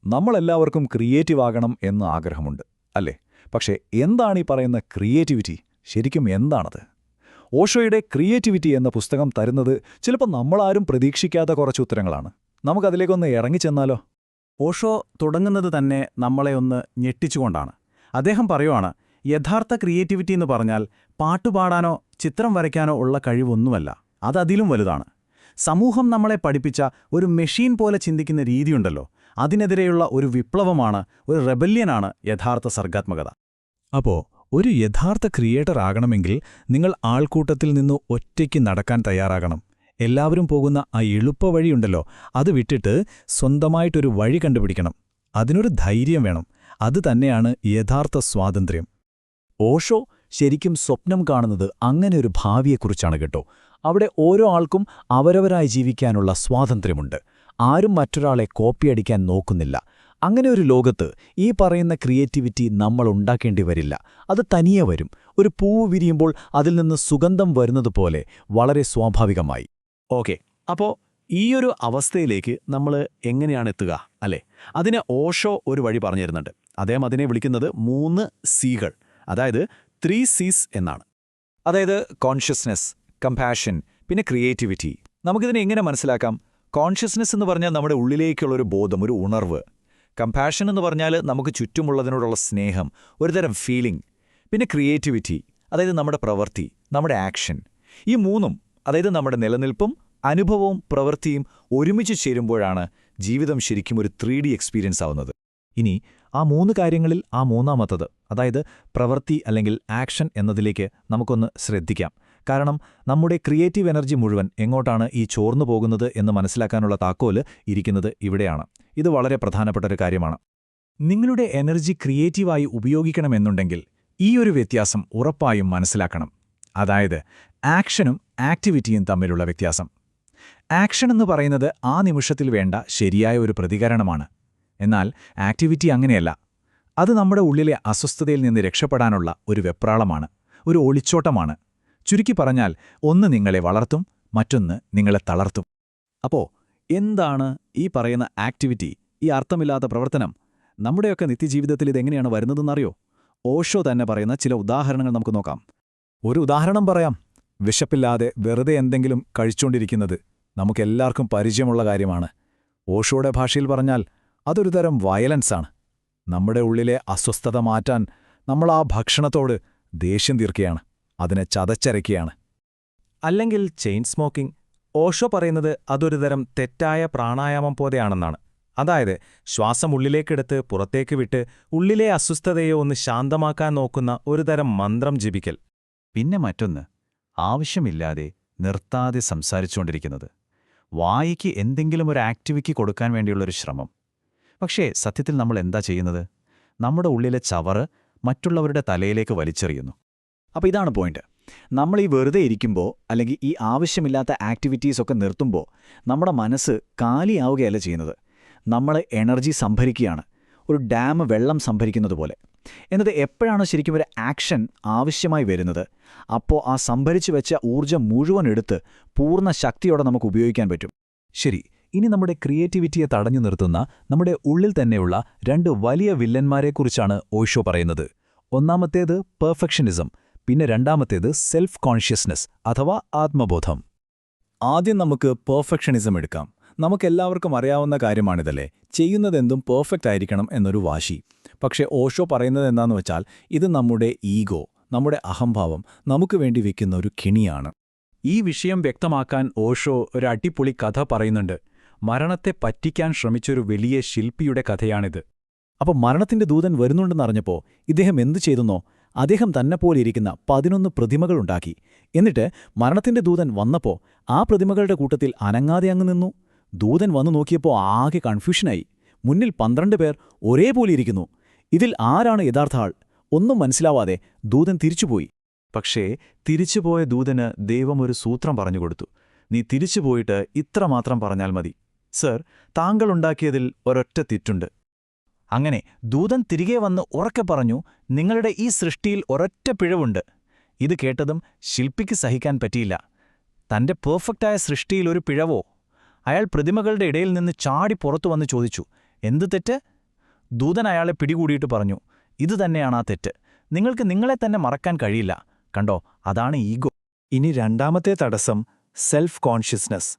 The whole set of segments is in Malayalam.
നമ്മളെല്ലാവർക്കും ക്രിയേറ്റീവ് ആകണം എന്ന് ആഗ്രഹമുണ്ട്, അല്ലേ? പക്ഷേ എന്താണ് ഈ പറയുന്ന ക്രിയേറ്റിവിറ്റി? ശരിക്കും എന്താണത്? ഓഷോയുടെ ക്രിയേറ്റിവിറ്റി എന്ന പുസ്തകം തരുന്നത് ചിലപ്പോൾ നമ്മളാരും പ്രതീക്ഷിക്കാത്ത കുറച്ച് ഉത്തരങ്ങളാണ്. നമുക്കതിലേക്കൊന്ന് ഇറങ്ങിച്ചെന്നാലോ? ഓഷോ തുടങ്ങുന്നത് തന്നെ നമ്മളെ ഒന്ന് ഞെട്ടിച്ചുകൊണ്ടാണ്. അദ്ദേഹം പറയുവാണ്, യഥാർത്ഥ ക്രിയേറ്റിവിറ്റി എന്ന് പറഞ്ഞാൽ പാട്ടുപാടാനോ ചിത്രം വരയ്ക്കാനോ ഉള്ള കഴിവൊന്നുമല്ല, അതതിലും വലുതാണ്. സമൂഹം നമ്മളെ പഠിപ്പിച്ച ഒരു മെഷീൻ പോലെ ചിന്തിക്കുന്ന രീതിയുണ്ടല്ലോ, അതിനെതിരെയുള്ള ഒരു വിപ്ലവമാണ്, ഒരു റെബല്യനാണ് യഥാർത്ഥ സർഗാത്മകത. അപ്പോ ഒരു യഥാർത്ഥ ക്രിയേറ്റർ ആകണമെങ്കിൽ നിങ്ങൾ ആൾക്കൂട്ടത്തിൽ നിന്ന് ഒറ്റയ്ക്ക് നടക്കാൻ തയ്യാറാകണം. എല്ലാവരും പോകുന്ന ആ എളുപ്പവഴിയുണ്ടല്ലോ, അത് വിട്ടിട്ട് സ്വന്തമായിട്ടൊരു വഴി കണ്ടുപിടിക്കണം. അതിനൊരു ധൈര്യം വേണം. അത് തന്നെയാണ് യഥാർത്ഥ സ്വാതന്ത്ര്യം. ഓഷോ ശരിക്കും സ്വപ്നം കാണുന്നത് അങ്ങനെ ഒരു ഭാവിയെക്കുറിച്ചാണ് കേട്ടോ. അവിടെ ഓരോ ആൾക്കും അവരവരായി ജീവിക്കാനുള്ള സ്വാതന്ത്ര്യമുണ്ട്. ആരും മറ്റൊരാളെ കോപ്പിയടിക്കാൻ നോക്കുന്നില്ല. അങ്ങനെ ഒരു ലോകത്ത് ഈ പറയുന്ന ക്രിയേറ്റിവിറ്റി നമ്മൾ ഉണ്ടാക്കേണ്ടി വരില്ല. അത് തനിയെ വരും. ഒരു പൂവ് വിരിയുമ്പോൾ അതിൽ നിന്ന് സുഗന്ധം വരുന്നതുപോലെ, വളരെ സ്വാഭാവികമായി. ഓക്കെ, അപ്പോൾ ഈയൊരു അവസ്ഥയിലേക്ക് നമ്മൾ എങ്ങനെയാണ് എത്തുക, അല്ലേ? അതിന് ഓഷോ ഒരു വഴി പറഞ്ഞു തരുന്നുണ്ട്. അദ്ദേഹം അതിനെ വിളിക്കുന്നത് 3 സികൾ, അതായത് 3 Cs എന്നാണ്. അതായത് കോൺഷ്യസ്നെസ്, കമ്പാഷൻ, പിന്നെ ക്രിയേറ്റിവിറ്റി. നമുക്കിതിനെ എങ്ങനെ മനസ്സിലാക്കാം? കോൺഷ്യസ്നെസ് എന്ന് പറഞ്ഞാൽ നമ്മുടെ ഉള്ളിലേക്കുള്ളൊരു ബോധം, ഒരു ഉണർവ്. കമ്പാഷൻ എന്ന് പറഞ്ഞാൽ നമുക്ക് ചുറ്റുമുള്ളതിനോടുള്ള സ്നേഹം, ഒരുതരം ഫീലിംഗ്. പിന്നെ ക്രിയേറ്റിവിറ്റി, അതായത് നമ്മുടെ പ്രവൃത്തി, നമ്മുടെ ആക്ഷൻ. ഈ 3ഉം, അതായത് നമ്മുടെ നിലനിൽപ്പും അനുഭവവും പ്രവൃത്തിയും ഒരുമിച്ച് ചേരുമ്പോഴാണ് ജീവിതം ശരിക്കും ഒരു 3D എക്സ്പീരിയൻസ് ആവുന്നത്. ഇനി ആ 3 കാര്യങ്ങളിൽ ആ മൂന്നാമത്തത്, അതായത് പ്രവൃത്തി അല്ലെങ്കിൽ ആക്ഷൻ എന്നതിലേക്ക് നമുക്കൊന്ന് ശ്രദ്ധിക്കാം. കാരണം നമ്മുടെ ക്രിയേറ്റീവ് എനർജി മുഴുവൻ എങ്ങോട്ടാണ് ഈ ചോർന്നു പോകുന്നത് എന്ന് മനസ്സിലാക്കാനുള്ള താക്കോല് ഇരിക്കുന്നത് ഇവിടെയാണ്. ഇത് വളരെ പ്രധാനപ്പെട്ട ഒരു കാര്യമാണ്. നിങ്ങളുടെ എനർജി ക്രിയേറ്റീവായി ഉപയോഗിക്കണമെന്നുണ്ടെങ്കിൽ ഈ ഒരു വ്യത്യാസം ഉറപ്പായും മനസ്സിലാക്കണം. അതായത് ആക്ഷനും ആക്ടിവിറ്റിയും തമ്മിലുള്ള വ്യത്യാസം. ആക്ഷൻ എന്ന് പറയുന്നത് ആ നിമിഷത്തിൽ വേണ്ട ശരിയായ ഒരു പ്രതികരണമാണ്. എന്നാൽ ആക്ടിവിറ്റി അങ്ങനെയല്ല. അത് നമ്മുടെ ഉള്ളിലെ അസ്വസ്ഥതയിൽ നിന്ന് രക്ഷപ്പെടാനുള്ള ഒരു വെപ്രാളമാണ്, ഒരു ഒളിച്ചോട്ടമാണ്. ചുരുക്കി പറഞ്ഞാൽ, ഒന്ന് നിങ്ങളെ വളർത്തും, മറ്റൊന്ന് നിങ്ങളെ തളർത്തും. അപ്പോൾ എന്താണ് ഈ പറയുന്ന ആക്ടിവിറ്റി, ഈ അർത്ഥമില്ലാത്ത പ്രവർത്തനം? നമ്മുടെയൊക്കെ നിത്യജീവിതത്തിൽ ഇതെങ്ങനെയാണ് വരുന്നതെന്നറിയോ? ഓഷോ തന്നെ പറയുന്ന ചില ഉദാഹരണങ്ങൾ നമുക്ക് നോക്കാം. ഒരു ഉദാഹരണം പറയാം. വിശപ്പില്ലാതെ വെറുതെ എന്തെങ്കിലും കഴിച്ചുകൊണ്ടിരിക്കുന്നത് നമുക്കെല്ലാവർക്കും പരിചയമുള്ള കാര്യമാണ്. ഓഷോയുടെ ഭാഷയിൽ പറഞ്ഞാൽ അതൊരു തരം വയലൻസാണ്. നമ്മുടെ ഉള്ളിലെ അസ്വസ്ഥത മാറ്റാൻ നമ്മൾ ആ ഭക്ഷണത്തോട് ദേഷ്യം തീർക്കുകയാണ്, അതിനെ ചതച്ചരയ്ക്കുകയാണ്. അല്ലെങ്കിൽ ചെയിൻ സ്മോക്കിംഗ്. ഓഷോ പറയുന്നത് അതൊരു തരം തെറ്റായ പ്രാണായാമം പോലെയാണെന്നാണ്. അതായത് ശ്വാസം ഉള്ളിലേക്കെടുത്ത് പുറത്തേക്ക് വിട്ട് ഉള്ളിലെ അസ്വസ്ഥതയെ ഒന്ന് ശാന്തമാക്കാൻ നോക്കുന്ന ഒരു തരം മന്ത്രം ജപിക്കൽ. പിന്നെ മറ്റൊന്ന്, ആവശ്യമില്ലാതെ നിർത്താതെ സംസാരിച്ചുകൊണ്ടിരിക്കുന്നത്. വായിക്ക് എന്തെങ്കിലും ഒരു ആക്ടിവിറ്റി കൊടുക്കാൻ വേണ്ടിയുള്ളൊരു ശ്രമം. പക്ഷേ സത്യത്തിൽ നമ്മൾ എന്താ ചെയ്യുന്നത്? നമ്മുടെ ഉള്ളിലെ ചവറ് മറ്റുള്ളവരുടെ തലയിലേക്ക് വലിച്ചെറിയുന്നു. അപ്പോൾ ഇതാണ് പോയിന്റ്. നമ്മൾ ഈ വെറുതെ ഇരിക്കുമ്പോൾ, അല്ലെങ്കിൽ ഈ ആവശ്യമില്ലാത്ത ആക്ടിവിറ്റീസൊക്കെ നിർത്തുമ്പോൾ നമ്മുടെ മനസ്സ് കാലിയാവുകയല്ല ചെയ്യുന്നത്. നമ്മൾ എനർജി സംഭരിക്കുകയാണ്, ഒരു ഡാം വെള്ളം സംഭരിക്കുന്നത് പോലെ. എന്നിട്ട് എപ്പോഴാണ് ശരിക്കും ഒരു ആക്ഷൻ ആവശ്യമായി വരുന്നത്, അപ്പോൾ ആ സംഭരിച്ചു വെച്ച ഊർജ്ജം മുഴുവൻ എടുത്ത് പൂർണ്ണ ശക്തിയോടെ നമുക്ക് ഉപയോഗിക്കാൻ പറ്റും. ശരി, ഇനി നമ്മുടെ ക്രിയേറ്റിവിറ്റിയെ തടഞ്ഞു നിർത്തുന്ന നമ്മുടെ ഉള്ളിൽ തന്നെയുള്ള 2 വലിയ വില്ലന്മാരെക്കുറിച്ചാണ് ഓഷോ പറയുന്നത്. ഒന്നാമത്തേത് പെർഫെക്ഷനിസം, പിന്നെ രണ്ടാമത്തേത് സെൽഫ് കോൺഷ്യസ്നസ് അഥവാ ആത്മബോധം. ആദ്യം നമുക്ക് പെർഫെക്ഷനിസം എടുക്കാം. നമുക്കെല്ലാവർക്കും അറിയാവുന്ന കാര്യമാണിതല്ലേ, ചെയ്യുന്നതെന്തും പെർഫെക്റ്റ് ആയിരിക്കണം എന്നൊരു വാശി. പക്ഷേ ഓഷോ പറയുന്നത് എന്താണെന്ന് വെച്ചാൽ, ഇത് നമ്മുടെ ഈഗോ, നമ്മുടെ അഹംഭാവം നമുക്ക് വേണ്ടി വെക്കുന്ന ഒരു കെണിയാണ്. ഈ വിഷയം വ്യക്തമാക്കാൻ ഓഷോ ഒരു അടിപൊളി കഥ പറയുന്നുണ്ട്. മരണത്തെ പറ്റിക്കാൻ ശ്രമിച്ചൊരു വലിയ ശില്പിയുടെ കഥയാണിത്. അപ്പോൾ മരണത്തിന്റെ ദൂതൻ വരുന്നുണ്ടെന്നറിഞ്ഞപ്പോൾ ഇദ്ദേഹം എന്തു ചെയ്തെന്നോ? അദ്ദേഹം തന്നെപ്പോലിരിക്കുന്ന 11 പ്രതിമകളുണ്ടാക്കി. എന്നിട്ട് മരണത്തിന്റെ ദൂതൻ വന്നപ്പോൾ ആ പ്രതിമകളുടെ കൂട്ടത്തിൽ അനങ്ങാതെ അങ്ങ് നിന്നു. ദൂതൻ വന്നു നോക്കിയപ്പോൾ ആകെ കൺഫ്യൂഷനായി. മുന്നിൽ 12 പേർ ഒരേപോലെ ഇരിക്കുന്നു. ഇതിൽ ആരാണ് യഥാർത്ഥ ആൾ? ഒന്നും മനസ്സിലാവാതെ ദൂതൻ തിരിച്ചുപോയി. പക്ഷേ തിരിച്ചുപോയ ദൂതന് ദൈവം ഒരു സൂത്രം പറഞ്ഞുകൊടുത്തു. നീ തിരിച്ചുപോയിട്ട് ഇത്രമാത്രം പറഞ്ഞാൽ മതി, സർ, താങ്കളുണ്ടാക്കിയതിൽ ഒരൊറ്റ തെറ്റുണ്ട്. അങ്ങനെ ദൂതൻ തിരികെ വന്ന് ഉറക്കെ പറഞ്ഞു, നിങ്ങളുടെ ഈ സൃഷ്ടിയിൽ ഒരൊറ്റ പിഴവുണ്ട്. ഇത് കേട്ടതും ശില്പിക്ക് സഹിക്കാൻ പറ്റിയില്ല. തന്റെ പെർഫെക്റ്റായ സൃഷ്ടിയിൽ ഒരു പിഴവോ? അയാൾ പ്രതിമകളുടെ ഇടയിൽ നിന്ന് ചാടി പുറത്തു വന്ന് ചോദിച്ചു, എന്ത് തെറ്റ്? ദൂതൻ അയാളെ പിടികൂടിയിട്ട് പറഞ്ഞു, ഇത് തന്നെയാണ് ആ തെറ്റ്. നിങ്ങൾക്ക് നിങ്ങളെ തന്നെ മറക്കാൻ കഴിയില്ല. കണ്ടോ, അതാണ് ഈഗോ. ഇനി രണ്ടാമത്തെ തടസ്സം സെൽഫ് കോൺഷ്യസ്നസ്.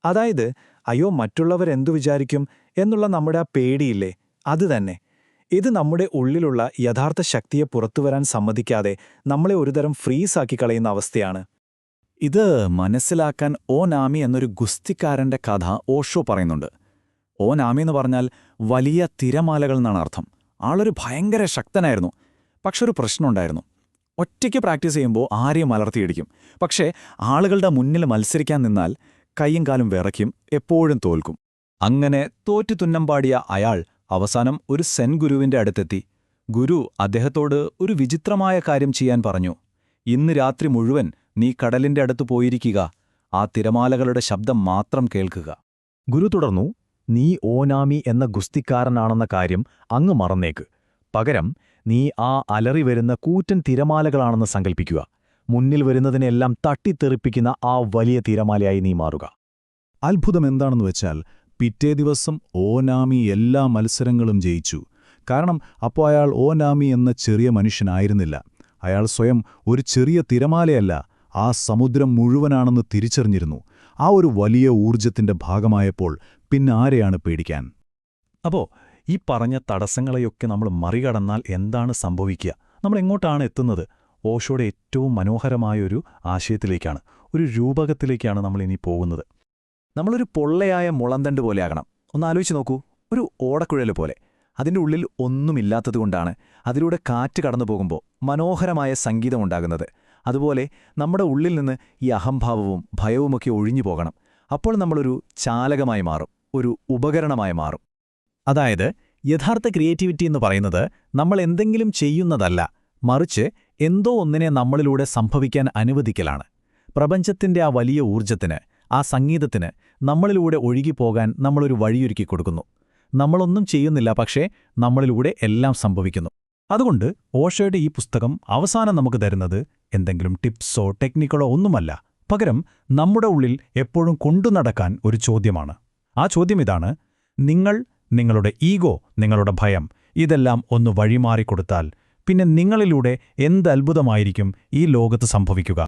അതായത്, അയ്യോ മറ്റുള്ളവരെന്തു വിചാരിക്കും എന്നുള്ള നമ്മുടെ ആ പേടിയില്ലേ, അത് തന്നെ. ഇത് നമ്മുടെ ഉള്ളിലുള്ള യഥാർത്ഥ ശക്തിയെ പുറത്തുവരാൻ സമ്മതിക്കാതെ നമ്മളെ ഒരുതരം ഫ്രീസാക്കി കളയുന്ന അവസ്ഥയാണ്. ഇത് മനസ്സിലാക്കാൻ ഓ നാമി എന്നൊരു ഗുസ്തിക്കാരന്റെ കഥ ഓഷോ പറയുന്നുണ്ട്. ഓ നാമി എന്ന് പറഞ്ഞാൽ വലിയ തിരമാലകൾ എന്നാണ് അർത്ഥം. ആളൊരു ഭയങ്കര ശക്തനായിരുന്നു. പക്ഷെ ഒരു പ്രശ്നമുണ്ടായിരുന്നു. ഒറ്റയ്ക്ക് പ്രാക്ടീസ് ചെയ്യുമ്പോൾ ആരെയും അലർത്തിയിടിക്കും. പക്ഷേ ആളുകളുടെ മുന്നിൽ മത്സരിക്കാൻ നിന്നാൽ കൈയും കാലും വിറയ്ക്കും, എപ്പോഴും തോൽക്കും. അങ്ങനെ തോറ്റു തുന്നം പാടിയ അയാൾ അവസാനം ഒരു സെൻ ഗുരുവിന്റെ അടുത്തെത്തി. ഗുരു അദ്ദേഹത്തോട് ഒരു വിചിത്രമായ കാര്യം ചെയ്യാൻ പറഞ്ഞു. ഇന്ന് രാത്രി മുഴുവൻ നീ കടലിന്റെ അടുത്ത് പോയിരിക്കുക, ആ തിരമാലകളുടെ ശബ്ദം മാത്രം കേൾക്കുക. ഗുരു തുടർന്നു, നീ ഓനാമി എന്ന ഗുസ്തിക്കാരനാണെന്ന കാര്യം അങ്ങ് മറന്നേക്ക്. പകരം നീ ആ അലറി വരുന്ന കൂറ്റൻ തിരമാലകളാണെന്ന് സങ്കൽപ്പിക്കുക. മുന്നിൽ വരുന്നതിനെല്ലാം തട്ടിത്തെറിപ്പിക്കുന്ന ആ വലിയ തിരമാലയായി നീ മാറുക. അത്ഭുതം എന്താണെന്ന് വെച്ചാൽ പിറ്റേ ദിവസം ഓനാമി എല്ലാ മത്സരങ്ങളും ജയിച്ചു. കാരണം അപ്പോൾ അയാൾ ഓനാമി എന്ന ചെറിയ മനുഷ്യനായിരുന്നില്ല. അയാൾ സ്വയം ഒരു ചെറിയ തിരമാലയല്ല, ആ സമുദ്രം മുഴുവനാണെന്ന് തിരിച്ചറിഞ്ഞിരുന്നു. ആ ഒരു വലിയ ഊർജ്ജത്തിന്റെ ഭാഗമായപ്പോൾ പിന്നെ ആരെയാണ് പേടിക്കാൻ? അപ്പോ ഈ പറഞ്ഞ തടസ്സങ്ങളെയൊക്കെ നമ്മൾ മറികടന്നാൽ എന്താണ് സംഭവിക്കുക? നമ്മൾ എങ്ങോട്ടാണ് എത്തുന്നത്? ഓഷോയുടെ ഏറ്റവും മനോഹരമായൊരു ആശയത്തിലേക്കാണ്, ഒരു രൂപകത്തിലേക്കാണ് നമ്മൾ ഇനി പോകുന്നത്. നമ്മളൊരു പൊള്ളയായ മുളന്തണ്ട് പോലെയാകണം. ഒന്ന് ആലോചിച്ച് നോക്കൂ, ഒരു ഓടക്കുഴൽ പോലെ. അതിൻ്റെ ഉള്ളിൽ ഒന്നുമില്ലാത്തതുകൊണ്ടാണ് അതിലൂടെ കാറ്റ് കടന്നു പോകുമ്പോൾ മനോഹരമായ സംഗീതമുണ്ടാകുന്നത്. അതുപോലെ നമ്മുടെ ഉള്ളിൽ നിന്ന് ഈ അഹംഭാവവും ഭയവുമൊക്കെ ഒഴിഞ്ഞു പോകണം. അപ്പോൾ നമ്മളൊരു ചാലകമായി മാറും, ഒരു ഉപകരണമായി മാറും. അതായത് യഥാർത്ഥ ക്രിയേറ്റിവിറ്റി എന്ന് പറയുന്നത് നമ്മൾ എന്തെങ്കിലും ചെയ്യുന്നതല്ല, മറിച്ച് എന്തോ ഒന്നിനെ നമ്മളിലൂടെ സംഭവിക്കാൻ അനുവദിക്കലാണ്. പ്രപഞ്ചത്തിന്റെ ആ വലിയ ഊർജ്ജത്തിന്, ആ സംഗീതത്തിന് നമ്മളിലൂടെ ഒഴുകിപ്പോകാൻ നമ്മളൊരു വഴിയൊരുക്കി കൊടുക്കുന്നു. നമ്മളൊന്നും ചെയ്യുന്നില്ല, പക്ഷേ നമ്മളിലൂടെ എല്ലാം സംഭവിക്കുന്നു. അതുകൊണ്ട് ഓഷോയുടെ ഈ പുസ്തകം അവസാനം നമുക്ക് തരുന്നത് എന്തെങ്കിലും ടിപ്സോ ടെക്നിക്കുകളോ ഒന്നുമല്ല. പകരം നമ്മുടെ ഉള്ളിൽ എപ്പോഴും കൊണ്ടുനടക്കാൻ ഒരു ചോദ്യമാണ്. ആ ചോദ്യം ഇതാണ്: നിങ്ങൾ, നിങ്ങളുടെ ഈഗോ, നിങ്ങളുടെ ഭയം, ഇതെല്ലാം ഒന്ന് വഴിമാറിക്കൊടുത്താൽ പിന്നെ നിങ്ങളിലൂടെ എന്ത് അത്ഭുതമായിരിക്കും ഈ ലോകത്ത് സംഭവിക്കുക?